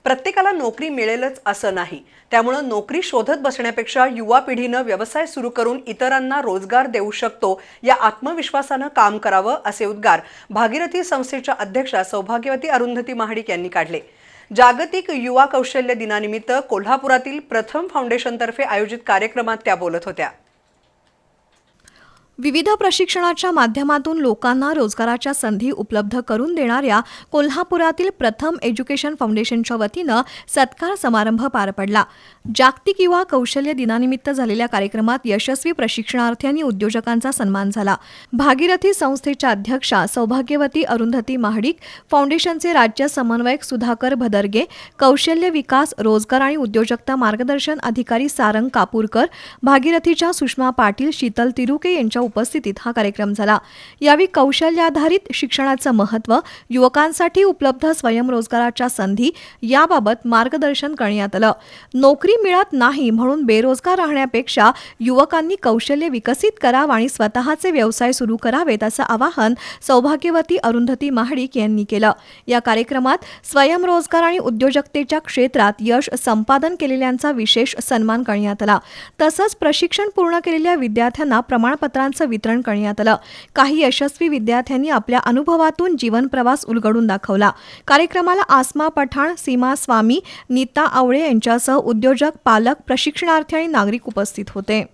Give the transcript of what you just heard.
प्रत्येकाला नोकरी मिळेलच असं नाही। त्यामुळे नोकरी शोधत बसण्यापेक्षा युवा पिढीने व्यवसाय सुरू करून इतरांना रोजगार देऊ शकतो या आत्मविश्वासाने काम करावं असे उद्गार भागीरथी संस्थेच्या अध्यक्षा सौभाग्यवती अरुंधती महाडिक यांनी काढले। जागतिक युवा कौशल्य दिनानिमित्त कोल्हापुरातील प्रथम फाउंडेशनतर्फे आयोजित कार्यक्रमात त्या बोलत होत्या। विविध प्रशिक्षणाच्या माध्यमातून लोकांना रोजगाराच्या संधी उपलब्ध करून देणाऱ्या कोल्हापुरातील प्रथम एज्युकेशन फाउंडेशनच्या वतीनं सत्कार समारंभ पार पडला। जागतिक युवा कौशल्य दिनानिमित्त झालेल्या कार्यक्रमात यशस्वी प्रशिक्षणार्थी आणि उद्योजकांचा सन्मान झाला। भागीरथी संस्थेच्या अध्यक्षा सौभाग्यवती अरुंधती महाडिक, फाउंडेशनचे राज्य समन्वयक सुधाकर भदरगे, कौशल्य विकास, रोजगार आणि उद्योजकता मार्गदर्शन अधिकारी सारंग कापूरकर, भागीरथीच्या सुषमा पाटील, शीतल तिरुके यांच्या उपस्थितीत हा कार्यक्रम झाला। यावेळी कौशल्याधारित शिक्षणाचं महत्त्व, युवकांसाठी उपलब्ध स्वयंरोजगाराच्या संधी याबाबत मार्गदर्शन करण्यात आलं। नोकरी मिळत नाही म्हणून बेरोजगार राहण्यापेक्षा युवकांनी कौशल्य विकसित करावं आणि स्वतःचे व्यवसाय सुरू करावेत असं आवाहन सौभाग्यवती अरुंधती महाडिक यांनी केलं। या कार्यक्रमात स्वयंरोजगार आणि उद्योजकतेच्या क्षेत्रात यश संपादन केलेल्यांचा विशेष सन्मान करण्यात आला। तसंच प्रशिक्षण पूर्ण केलेल्या विद्यार्थ्यांना प्रमाणपत्रांचं वितरण करण्यात आलं। काही यशस्वी विद्यार्थ्यांनी आपल्या अनुभवातून जीवन प्रवास उलगडून दाखवला। कार्यक्रमाला आसमा पठाण, सीमा स्वामी, नीता आवळे यांच्यासह उद्योजक, पालक, प्रशिक्षणार्थी आणि नागरिक उपस्थित होते।